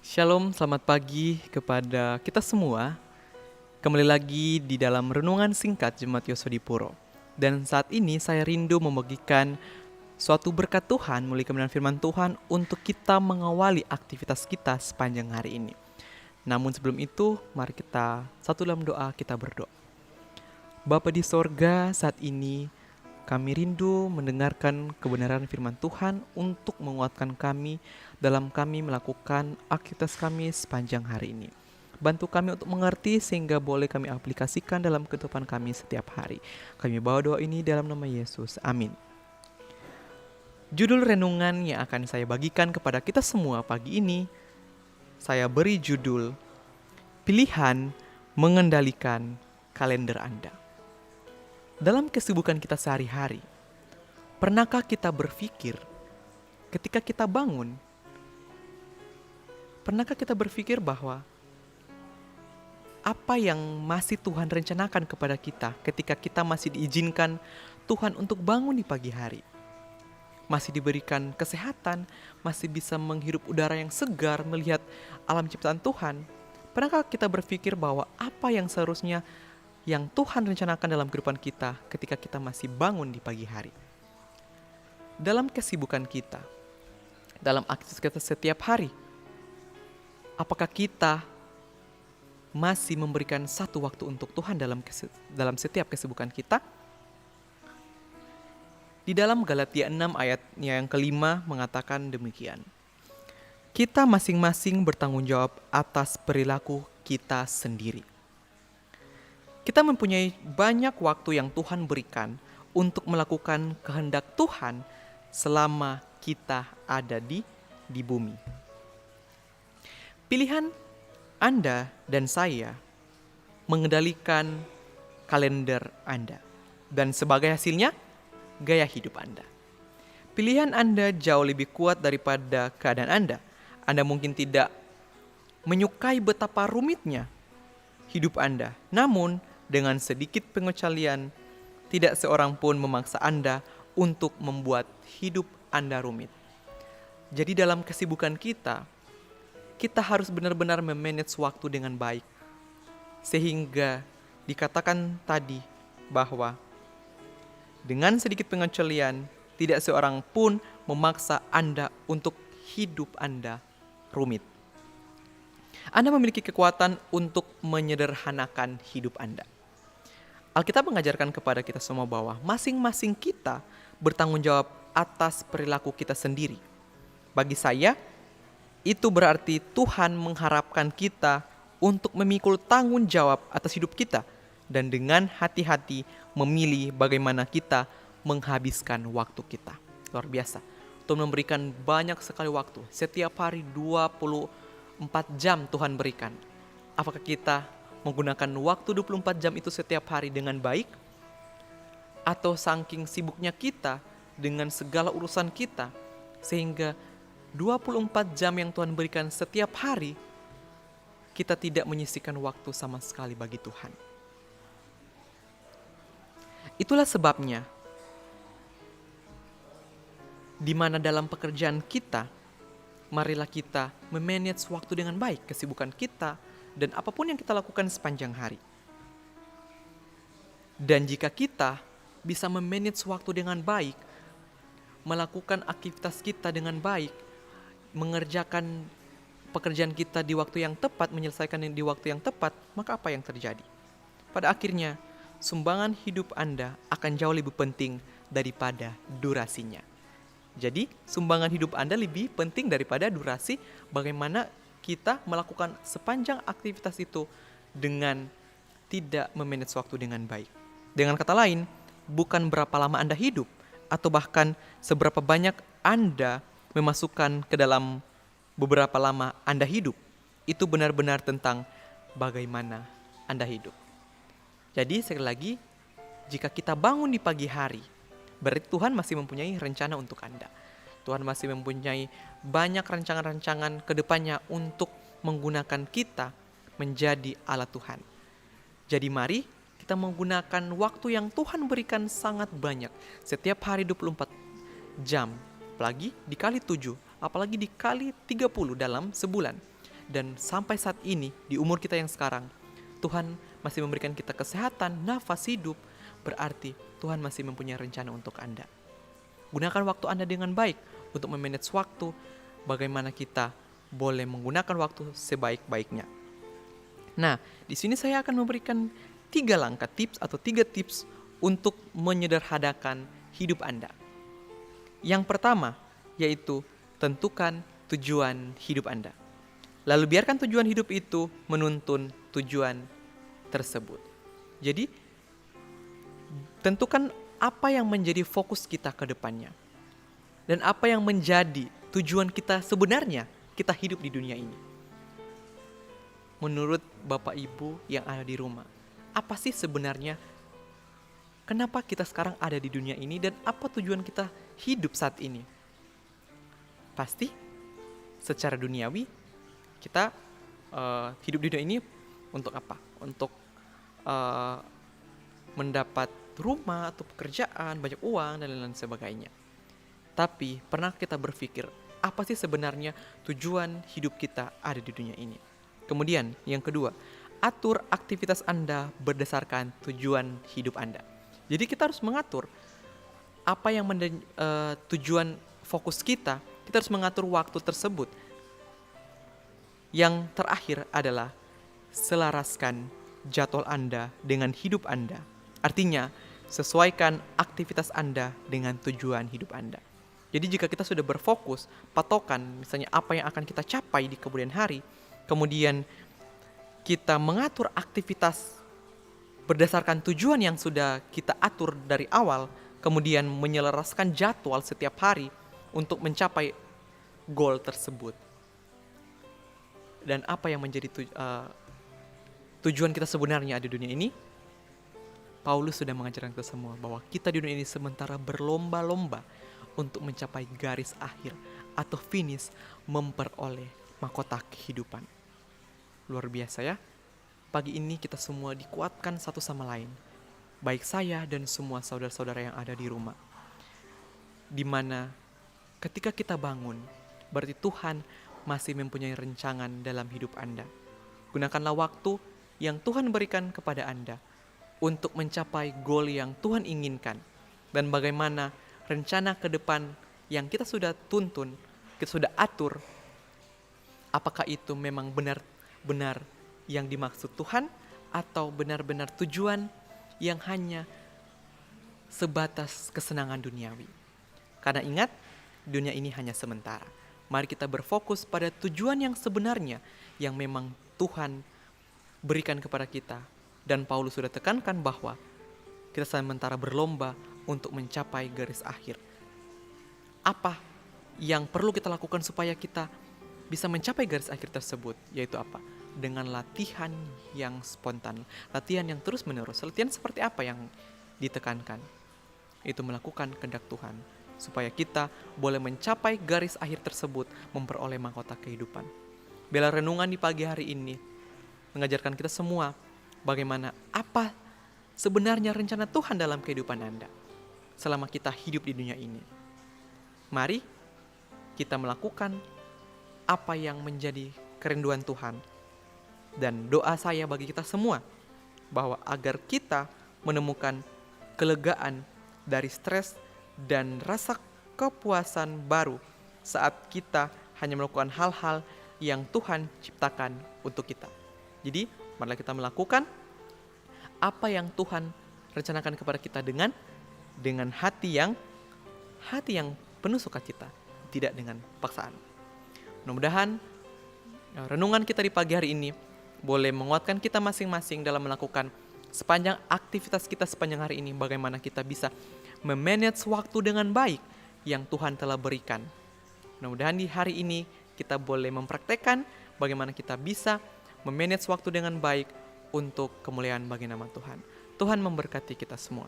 Shalom, selamat pagi kepada kita semua. Kembali lagi di dalam renungan singkat Jemaat Yosodipuro. Dan saat ini saya rindu membagikan suatu berkat Tuhan melalui kebenaran firman Tuhan untuk kita mengawali aktivitas kita sepanjang hari ini. Namun sebelum itu, mari kita satu dalam doa, kita berdoa. Bapa di sorga, saat ini kami rindu mendengarkan kebenaran firman Tuhan untuk menguatkan kami dalam kami melakukan aktivitas kami sepanjang hari ini. Bantu kami untuk mengerti sehingga boleh kami aplikasikan dalam kehidupan kami setiap hari. Kami bawa doa ini dalam nama Yesus. Amin. Judul renungan yang akan saya bagikan kepada kita semua pagi ini, saya beri judul Pilihan Mengendalikan Kalender Anda. Dalam kesibukan kita sehari-hari, pernahkah kita berpikir ketika kita bangun, pernahkah kita berpikir bahwa apa yang masih Tuhan rencanakan kepada kita ketika kita masih diizinkan Tuhan untuk bangun di pagi hari? Masih diberikan kesehatan, masih bisa menghirup udara yang segar, melihat alam ciptaan Tuhan. Pernahkah kita berpikir bahwa apa yang seharusnya yang Tuhan rencanakan dalam kehidupan kita ketika kita masih bangun di pagi hari? Dalam kesibukan kita, dalam aktivitas kita setiap hari, apakah kita masih memberikan satu waktu untuk Tuhan dalam setiap kesibukan kita? Di dalam Galatia 6 ayatnya yang kelima mengatakan demikian. Kita masing-masing bertanggung jawab atas perilaku kita sendiri. Kita mempunyai banyak waktu yang Tuhan berikan untuk melakukan kehendak Tuhan selama kita ada di bumi. Pilihan Anda dan saya mengendalikan kalender Anda. Dan sebagai hasilnya, gaya hidup Anda. Pilihan Anda jauh lebih kuat daripada keadaan Anda. Anda mungkin tidak menyukai betapa rumitnya hidup Anda. Namun, dengan sedikit pengecualian, tidak seorang pun memaksa Anda untuk membuat hidup Anda rumit. Jadi dalam kesibukan kita harus benar-benar memanage waktu dengan baik. Sehingga dikatakan tadi bahwa dengan sedikit pengecualian, tidak seorang pun memaksa Anda untuk hidup Anda rumit. Anda memiliki kekuatan untuk menyederhanakan hidup Anda. Alkitab mengajarkan kepada kita semua bahwa masing-masing kita bertanggung jawab atas perilaku kita sendiri. Bagi saya, itu berarti Tuhan mengharapkan kita untuk memikul tanggung jawab atas hidup kita dan dengan hati-hati memilih bagaimana kita menghabiskan waktu kita. Luar biasa. Tuhan memberikan banyak sekali waktu. Setiap hari 24 jam Tuhan berikan. Apakah kita menggunakan waktu 24 jam itu setiap hari dengan baik? Atau saking sibuknya kita dengan segala urusan kita, sehingga 24 jam yang Tuhan berikan setiap hari, kita tidak menyisihkan waktu sama sekali bagi Tuhan. Itulah sebabnya, di mana dalam pekerjaan kita, marilah kita memanage waktu dengan baik, kesibukan kita, dan apapun yang kita lakukan sepanjang hari. Dan jika kita bisa memanage waktu dengan baik, melakukan aktivitas kita dengan baik, mengerjakan pekerjaan kita di waktu yang tepat, menyelesaikan di waktu yang tepat, maka apa yang terjadi? Pada akhirnya, sumbangan hidup Anda akan jauh lebih penting daripada durasinya. Jadi, sumbangan hidup Anda lebih penting daripada durasi bagaimana kita melakukan sepanjang aktivitas itu dengan tidak memanage waktu dengan baik. Dengan kata lain, bukan berapa lama Anda hidup, atau bahkan seberapa banyak Anda memasukkan ke dalam beberapa lama Anda hidup. Itu benar-benar tentang bagaimana Anda hidup. Jadi sekali lagi, jika kita bangun di pagi hari, berarti Tuhan masih mempunyai rencana untuk Anda. Tuhan masih mempunyai banyak rancangan-rancangan ke depannya untuk menggunakan kita menjadi alat Tuhan. Jadi mari kita menggunakan waktu yang Tuhan berikan sangat banyak. Setiap hari 24 jam, apalagi dikali 7, apalagi dikali 30 dalam sebulan. Dan sampai saat ini, di umur kita yang sekarang, Tuhan masih memberikan kita kesehatan, nafas hidup, berarti Tuhan masih mempunyai rencana untuk Anda. Gunakan waktu Anda dengan baik untuk memanage waktu, bagaimana kita boleh menggunakan waktu sebaik-baiknya. Nah, di sini saya akan memberikan 3 langkah tips atau 3 tips untuk menyederhanakan hidup Anda. Yang pertama, yaitu tentukan tujuan hidup Anda. Lalu biarkan tujuan hidup itu menuntun tujuan tersebut. Jadi, tentukan apa yang menjadi fokus kita ke depannya. Dan apa yang menjadi tujuan kita sebenarnya kita hidup di dunia ini. Menurut Bapak Ibu yang ada di rumah, apa sih sebenarnya kenapa kita sekarang ada di dunia ini dan apa tujuan kita hidup saat ini? Pasti secara duniawi kita hidup di dunia ini untuk apa? Untuk mendapat rumah atau pekerjaan, banyak uang dan lain-lain sebagainya. Tapi pernah kita berpikir apa sih sebenarnya tujuan hidup kita ada di dunia ini? Kemudian yang kedua, atur aktivitas Anda berdasarkan tujuan hidup Anda. Jadi kita harus mengatur apa yang tujuan fokus kita harus mengatur waktu tersebut. Yang terakhir adalah selaraskan jadwal Anda dengan hidup Anda. Artinya, sesuaikan aktivitas Anda dengan tujuan hidup Anda. Jadi jika kita sudah berfokus, patokan misalnya apa yang akan kita capai di kemudian hari, kemudian kita mengatur aktivitas berdasarkan tujuan yang sudah kita atur dari awal, kemudian menyelaraskan jadwal setiap hari untuk mencapai goal tersebut. Dan apa yang menjadi tujuan kita sebenarnya di dunia ini? Paulus sudah mengajarkan kita semua bahwa kita di dunia ini sementara berlomba-lomba untuk mencapai garis akhir atau finish memperoleh mahkota kehidupan. Luar biasa ya. Pagi ini kita semua dikuatkan satu sama lain. Baik saya dan semua saudara-saudara yang ada di rumah. Di mana ketika kita bangun, berarti Tuhan masih mempunyai rencangan dalam hidup Anda. Gunakanlah waktu yang Tuhan berikan kepada Anda untuk mencapai goal yang Tuhan inginkan. Dan bagaimana rencana ke depan yang kita sudah tuntun, kita sudah atur, apakah itu memang benar-benar yang dimaksud Tuhan atau benar-benar tujuan yang hanya sebatas kesenangan duniawi. Karena ingat, dunia ini hanya sementara. Mari kita berfokus pada tujuan yang sebenarnya yang memang Tuhan berikan kepada kita. Dan Paulus sudah tekankan bahwa kita sementara berlomba untuk mencapai garis akhir. Apa yang perlu kita lakukan supaya kita bisa mencapai garis akhir tersebut? Yaitu apa? Dengan latihan yang spontan, latihan yang terus-menerus. Latihan seperti apa yang ditekankan? Itu melakukan kehendak Tuhan, supaya kita boleh mencapai garis akhir tersebut, memperoleh mahkota kehidupan. Bela renungan di pagi hari ini mengajarkan kita semua bagaimana apa sebenarnya rencana Tuhan dalam kehidupan Anda selama kita hidup di dunia ini. Mari kita melakukan apa yang menjadi kerinduan Tuhan. Dan doa saya bagi kita semua bahwa agar kita menemukan kelegaan dari stres dan rasa kepuasan baru saat kita hanya melakukan hal-hal yang Tuhan ciptakan untuk kita. Jadi, marilah kita melakukan apa yang Tuhan rencanakan kepada kita dengan hati yang penuh sukacita, tidak dengan paksaan. Mudah-mudahan renungan kita di pagi hari ini boleh menguatkan kita masing-masing dalam melakukan sepanjang aktivitas kita sepanjang hari ini, bagaimana kita bisa memanage waktu dengan baik yang Tuhan telah berikan. Mudah-mudahan di hari ini kita boleh mempraktekkan bagaimana kita bisa memanage waktu dengan baik untuk kemuliaan bagi nama Tuhan. Tuhan memberkati kita semua.